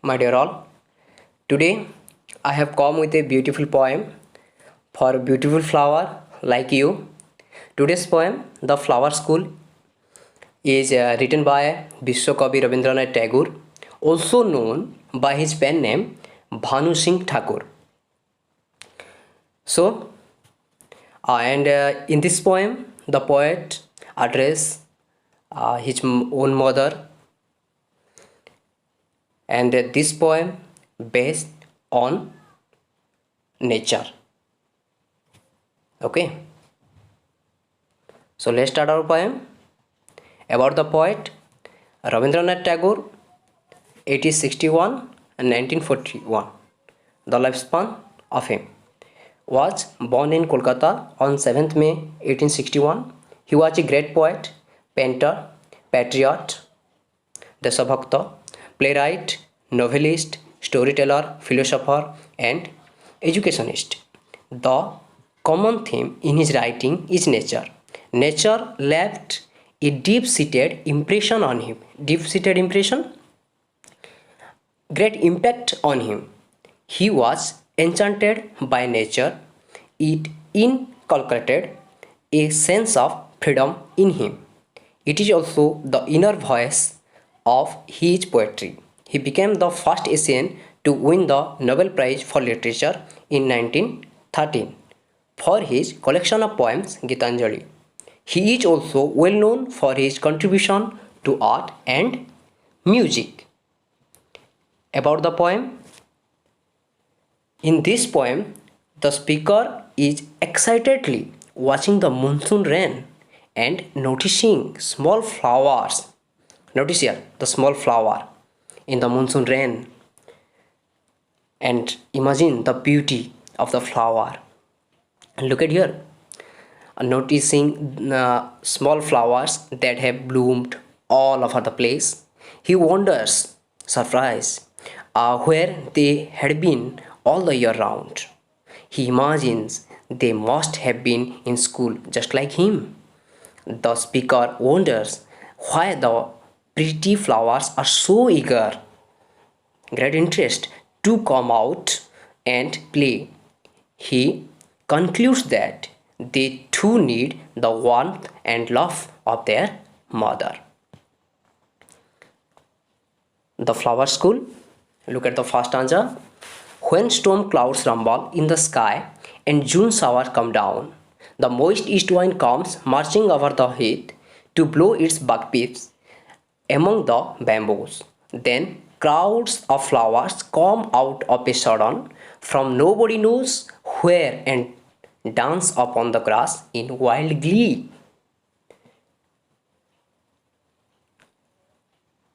my dear all. Today I have come with a beautiful poem for a beautiful flower like you. Today's poem, The Flower School, is written by Vishwakavi Rabindranath Tagore, also known by his pen name Bhanu Singh Thakur. So, in this poem, the poet address his own mother, and this poem based on nature. Okay, so let's start our poem about the poet Rabindranath Tagore, 1861 and 1941. The lifespan of him was born in Kolkata on 7th May 1861. He was a great poet, painter, patriot, Deshabhakta, playwright, novelist, storyteller, philosopher, and educationist. The common theme in his writing is nature. Nature left a deep-seated impression on him. Deep-seated impression? Great impact on him. He was enchanted by nature. It inculcated a sense of freedom in him. It is also the inner voice of his poetry. He became the first Asian to win the Nobel Prize for Literature in 1913 for his collection of poems Gitanjali. He is also well known for his contribution to art and music. About the poem, in this poem, the speaker is excitedly watching the monsoon rain and noticing small flowers. Notice here the small flower in the monsoon rain, and imagine the beauty of the flower. Look at here, noticing small flowers that have bloomed all over the place. He wonders, surprised, where they had been all the year round. He imagines they must have been in school just like him. The speaker wonders why the pretty flowers are so eager, great interest to come out and play. He concludes that they too need the warmth and love of their mother. The Flower School. Look at the first stanza. When storm clouds rumble in the sky and June showers come down, the moist east wind comes marching over the heath to blow its bagpipes among the bamboos. Then crowds of flowers come out of a sudden from nobody knows where and dance upon the grass in wild glee.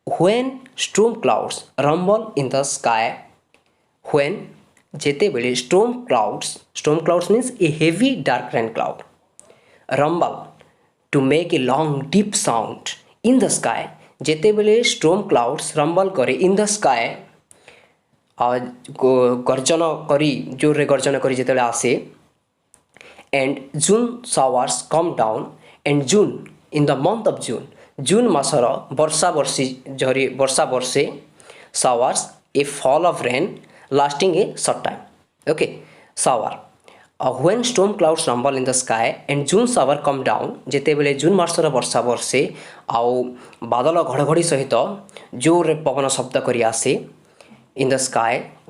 When storm clouds rumble in the sky, when যেতেবেলে storm clouds means a heavy dark rain cloud, rumble to make a long deep sound in the sky. যেতেবেলে storm clouds rumble করে in the sky, গর্জন করি জোরে গর্জন করি যেতেবেলে আসে, and June showers come down, and June, in the month of June ମାସର ବର୍ଷା ବର୍ଷେ showers, a fall of rain lasting a short time. Okay, shower. When storm clouds rumble in the sky and June shower come down, ଯେତେବେଳେ June ମାସର ବର୍ଷା ବର୍ଷେ ଆଉ ବାଦଲ ଘଡ଼ଘଡ଼ି ସହିତ ଜୋରରେ ପବନ ଶବ୍ଦ କରି ଆସେ in the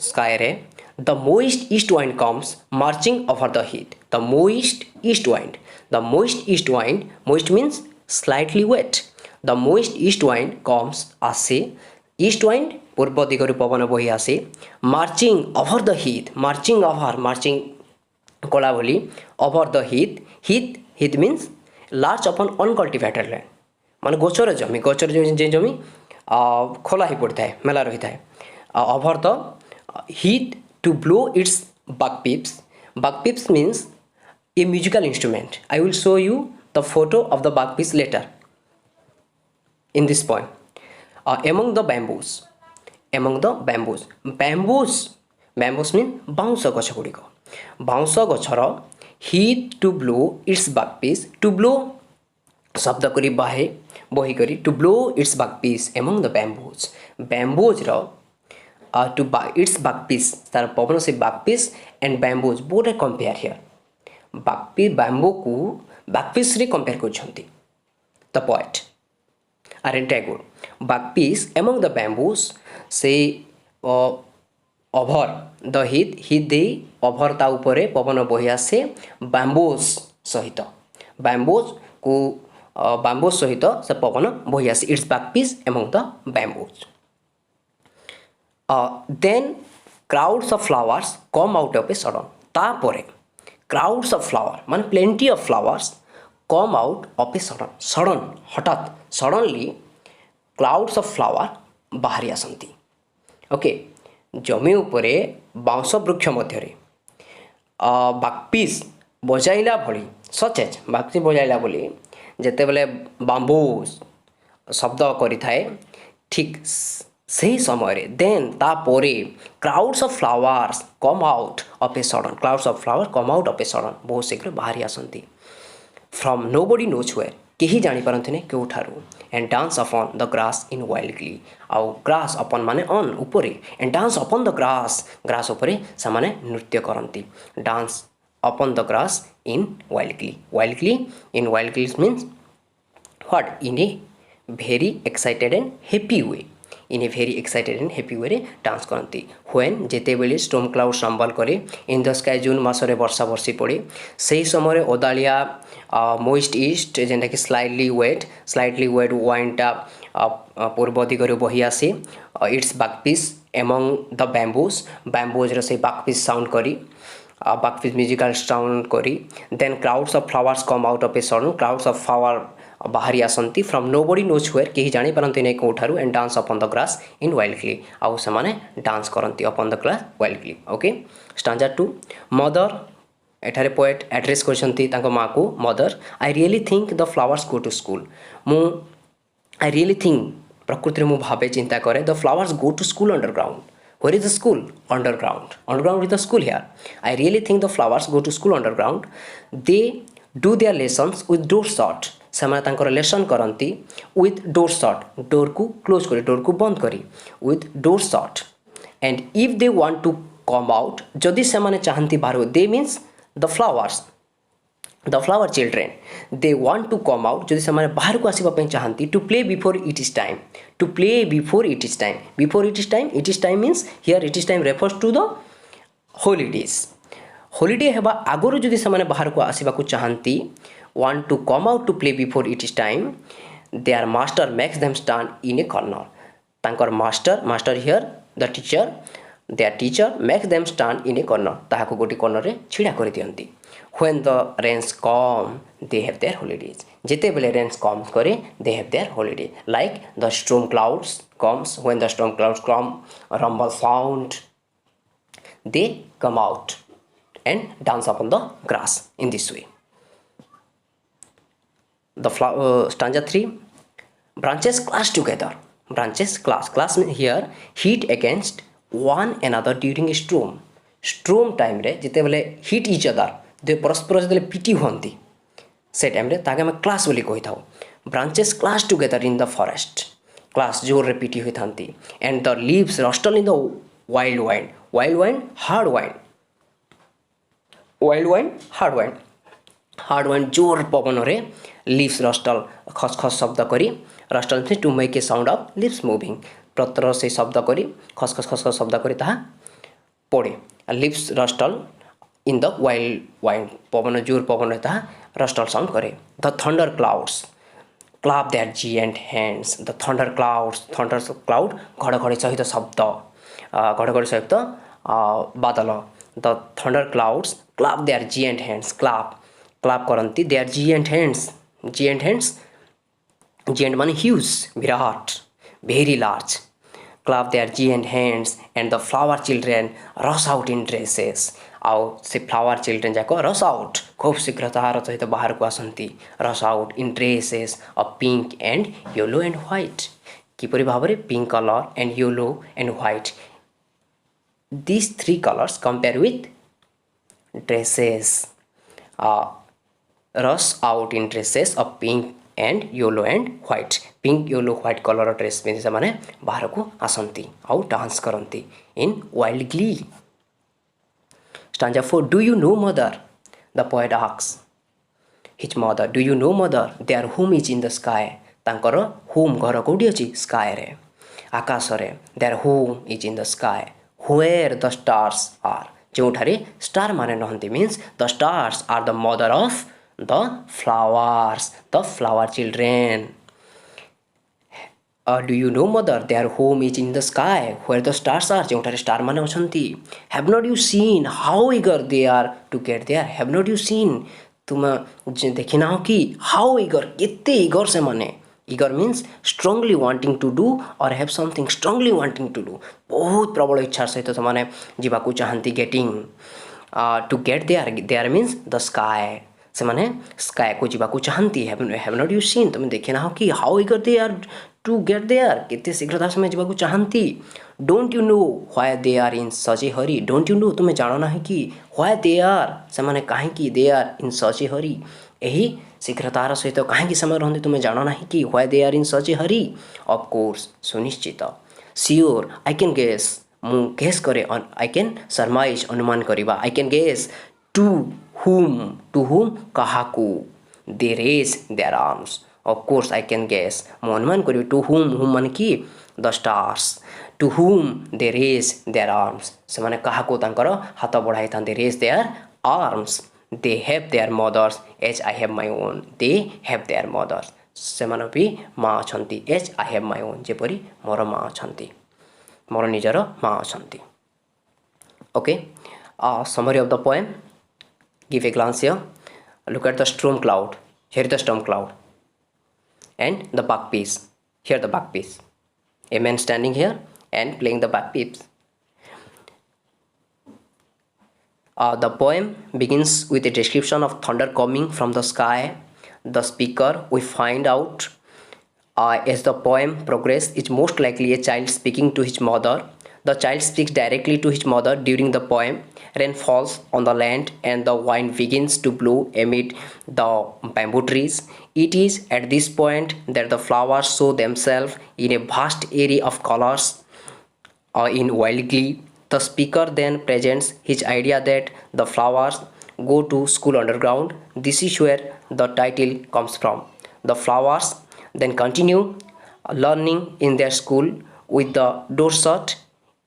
sky ରେ, the moist east wind comes marching over the heath. The moist east wind, moist means slightly wet. The moist east wind comes, আসে, east wind পূর্ব দিগରୁ ପବନ বହି আসে, marching over the heath, marching কলা বলি, over the heath means large upon uncultivated land, ମାନେ ଗୋଚର ଜମି ଯେ ଜମି ଖୋଲା ହେଇ ପଡ଼ିଥାଏ, ମେଲା ରହିଥାଏ. Over the heath to blow its bagpipes. Bagpipes means a musical instrument. I will show you the photo of the bagpipes later in this poem. Among the bamboos, bamboos mean ବାଉଁଶ ଗଛ ଗୁଡ଼ିକ, ବାଉଁଶ ଗଛର heath to blow its bagpipes, to blow ଶବ୍ଦ କରି ବହି କରି, to blow its bagpipes among the bamboos ର to its back piece तार पवन से back piece and bamboos both are compare here back piece bamboo को back piece रे compare कर the poet aren't good back piece among the bamboos say over the heat they over ता ऊपरे पवन बही आसे bamboos सहित bamboos को bamboos सहित से पवन बही आसे its back piece among the bamboos. Then crowds of flowers come out of a sudden. तापरे crowds of flower मान plenty of flowers come out of a sudden हठात suddenly clouds of flower बाहरी आसंती. Okay जमी उपरे bounce वृक्ष मध्यरे बाकपीस बजाइला भली such as बाकपीस बजाइला भली जेते बेले बांबू शब्द करि थाए ठीक सही समय रे देन तापरे crowds of flowers come out of a sudden clouds of flower come out of a sudden बहुत शीघ्र बाहरी आसंती फ्रॉम नोबडी नोज वेयर केही जानी पारंती ने केउठारू and dance upon the grass in wildly आउ ग्रास अपॉन माने ऑन ऊपरे and dance upon the grass ऊपरे समाने नृत्य करंती dance upon the grass in wildly in wildly means what in a very excited and happy way in a very excited and happy way रे dance करती when जेते बेले storm cloud संबल करे in the sky जून मासरे वर्षा वर्षी पड़े सही समय ओदालिया moist east जेनटा कि स्लाइटली वेट वाइनटा पूर्व दिगरे बही आसे it's bagpipes among the bamboos रे से बैकपीस साउंड करी बैकपीस म्यूजिकल साउंड करी then crowds of flowers come out of a sudden crowds of flower बाहरी आसंती फ्रॉम नोबडी नोज वेयर केही जानी पारंती नै कोठारू and dance upon the grass in wildly आउ समाने डांस करंती upon the grass wildly. Okay stanza 2 mother एठारे पोएट एड्रेस करछंती तांको मां को mother I really think the flowers go to school मु आई रियली थिंक प्रकृति मु भाबे चिंता करे the flowers go to school underground where is the school underground is the school here I really think the flowers go to school underground they do their lessons with door shut ସେମାନେ ତାଙ୍କର lesson କରନ୍ତି with door shut ଡୋରକୁ close କରି ଡୋରକୁ ବନ୍ଦ କରି with door shut and if they want to come out ଯଦି ସେମାନେ ଚାହାନ୍ତି ବାହାରୁ they means the flower children they want to come out ଯଦି ସେମାନେ ବାହାରକୁ ଆସିବା ପାଇଁ ଚାହାନ୍ତି to play before it is time before it is time means here it is time refers to the holiday ହେବା ଆଗରୁ ଯଦି ସେମାନେ ବାହାରକୁ ଆସିବାକୁ ଚାହାନ୍ତି want to come out to play before it is time their master makes them stand in a corner ତାଙ୍କର master here the teacher their teacher makes them stand in a corner ତାହାକୁ ଗୋଟି କର୍ଣ୍ଣର ରେ ଛିଡ଼ା କରି ଦିଅନ୍ତି when the rains come they have their holidays ଯେତେବେଳେ rains comes करे they have their holiday like the storm clouds comes when the storm clouds come rumble sound they come out and dance upon the grass in this way. The stanza 3 branches clash together class here hit against one another during a storm time रे जिते बेले hit each other दे परस्पर जते पिटी होंती से time रे ताके हम class बोली कहि थाउ branches clash together in the forest class जोर रे पिटी होई थांती and the leaves rustle in the wild wind hard wind जोर पवन रे leaves rustle खस शब्द करी rustle means to make a sound of leaves moving पत्र से शब्द करी खस शब्द करी ताहा पड़े leaves rustle in the wild wind पवन जोर पवन ताहा rustle sound करे the thunder clouds clap their giant hands the thunder cloud घड़घड़ी सहित शब्द घड़घड़ी सहित बादल the thunder clouds clap their giant hands clap करंती their giant माने huge Virat very large clap their giant hands and the flower children rush out in dresses आउ से flower children जाको rush out खूब शीघ्र ताहार सहित बाहर को आसंती rush out in dresses of pink and yellow and white किपरि भाबरे pink color and yellow and white these three colors compare with dresses rush out in dresses of pink and yellow and white pink yellow white colour dress पिंधि से बाहर को आसती आउ dance करती in wild glee. Stanza 4. Do you know, mother? The poet asks his mother. Do you know, mother? Their home is in the sky. ତାଙ୍କର home ଘର କେଉଁଠି ଅଛି ସ୍କାଏରେ ଆକାଶରେ. their home is in the sky where the stars are. ଯେଉଁଠାରେ star ମାନେ ରହନ୍ତି means the stars are the mother of the flowers, the flower children. Do you know, mother? Their home is in the sky where the stars are. ଯେଉଁଠାରେ star ମାନେ ଅଛନ୍ତି. Have not you seen how eager they are to get there? Have not you seen? ତୁମେ ଦେଖିନାହ କି how eager କେତେ eager ସେମାନେ. eager means strongly wanting to do or have something strongly wanting to do. ବହୁତ ପ୍ରବଳ ଇଚ୍ଛା ସହିତ ସେମାନେ ଯିବାକୁ ଚାହାନ୍ତି getting to get there means the sky. ସେମାନେ ସ୍କାଏକୁ ଯିବାକୁ ଚାହାନ୍ତି. have not you seen? ତୁମେ ଦେଖିନାହ କି how eager they are to get there କେତେ ଶୀଘ୍ର ସେମାନେ ଯିବାକୁ ଚାହାନ୍ତି. don't you know why they are in such a hurry? don't you know ତୁମେ ଜାଣ ନାହିଁ କି why they are ସେମାନେ କାହିଁକି they are in such a hurry ଏହି ଶୀଘ୍ରତାର ସହିତ କାହିଁକି ସେମାନେ ରହନ୍ତି ତୁମେ ଜାଣ ନାହିଁ କି why they are in such a hurry? of course ସୁନିଶ୍ଚିତ. sure I can guess ମୁଁ ଗେସ୍ କରେ I can surmise ଅନୁମାନ କରିବା. I can guess to whom କାହାକୁ they raise their arms. of course I can guess ମୁଁ ଅନୁମାନ କରିବି to whom ମାନେ କି the stars. to whom they raise their arms ସେମାନେ କାହାକୁ ତାଙ୍କର ହାତ ବଢ଼ାଇଥାନ୍ତି raise their arms. they have their mothers as I have my own. they have their mothers ସେମାନେ ବି ମା ଅଛନ୍ତି as I have my own ଯେପରି ମୋର ମା ଅଛନ୍ତି ମୋର ନିଜର ମା ଅଛନ୍ତି. okay summary of the poem. give a glance here. look at the storm cloud. here is the storm cloud and the bagpipes. here the bagpipes. a man standing here and playing the bagpipes. The poem begins with a description of thunder coming from the sky. The speaker, we find out as the poem progresses, is most likely a child speaking to his mother. The child speaks directly to his mother during the poem. Rain falls on the land and the wind begins to blow amid the bamboo trees. It is at this point that the flowers show themselves in a vast array of colors in wild glee. The speaker then presents his idea that the flowers go to school underground. This is where the title comes from. The flowers then continue learning in their school with the door shut.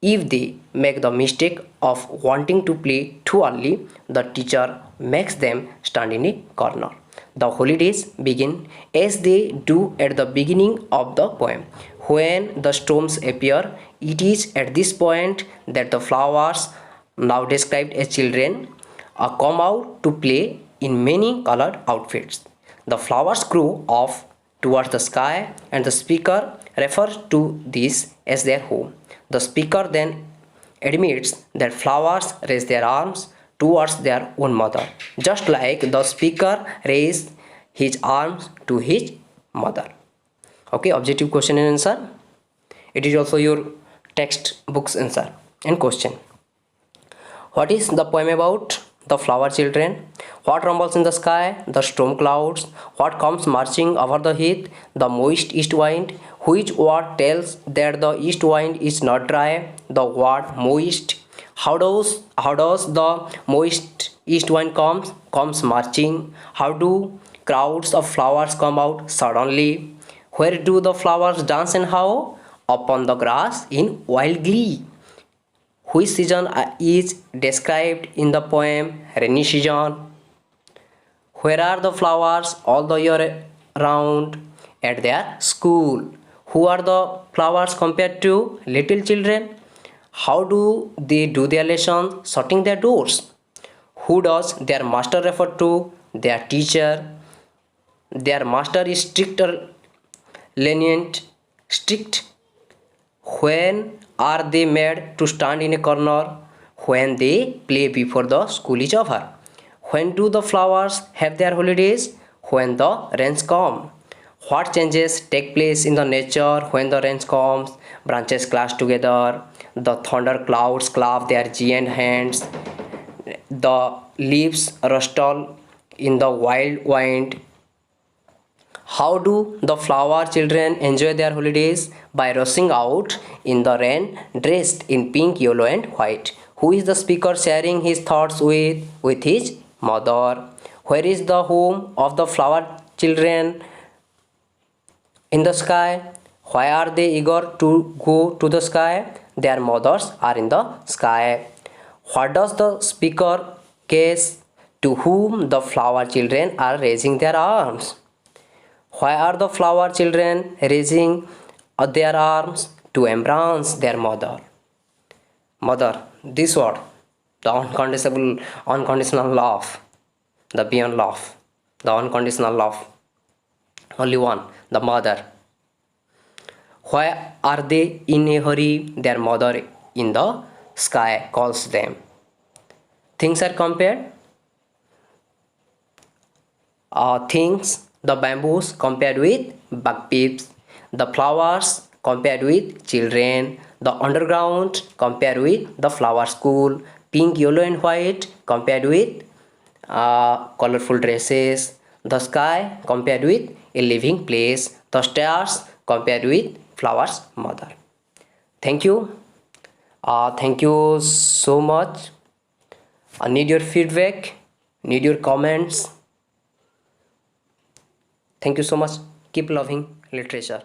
If they make the mistake of wanting to play too early, the teacher makes them stand in a corner. The holidays begin as they do at the beginning of the poem. When the storms appear, it is at this point that the flowers, now described as children, come out to play in many colored outfits. The flowers grow off towards the sky and the speaker refers to this as their home. The speaker then admits that flowers raise their arms towards their own mother, just like the speaker raised his arms to his mother. Okay, objective question and answer. It is also your textbook's answer and question. What is the poem about? The flower children. What rumbles in the sky? The storm clouds. What comes marching over the heath? The moist east wind. Which word tells that the east wind is not dry? The word moist. How does the moist east wind comes marching? How do crowds of flowers come out suddenly? Where do the flowers dance and how? Upon the grass in wild glee. Which season is described in the poem? Rainy season. Where are the flowers all the year round? At their school. Who are the flowers compared to? Little children. How do they do their lessons? Shutting their doors. Who does their master refer to? Their teacher. Their master is strict or lenient? Strict. When are they made to stand in a corner? When they play before the school is over. When do the flowers have their holidays? When the rains come. What changes take place in the nature when the rains comes? Branches clash together. The thunder clouds clap their giant hands. The leaves rustle in the wild wind. How do the flower children enjoy their holidays? By rushing out in the rain, dressed in pink, yellow, and white. Who is the speaker sharing his thoughts with his mother? Where is the home of the flower children? In the sky. Why are they eager to go to the sky? Their mothers are in the sky. What does the speaker guess? To whom the flower children are raising their arms? Why are the flower children raising their arms? To embrace their mother. Mother, this word, the unconditional love, the beyond love, the unconditional love. Only one, the mother. Why are they in a hurry? Their mother in the sky calls them. Things are compared. Things, the bamboos compared with bug peeps, the flowers compared with children, the underground compared with the flower school, pink, yellow, and white compared with colorful dresses, the sky compared with a living place, the stars compared with flowers mother. Thank you. Thank you so much. I need your feedback, need your comments. Thank you so much. Keep loving literature.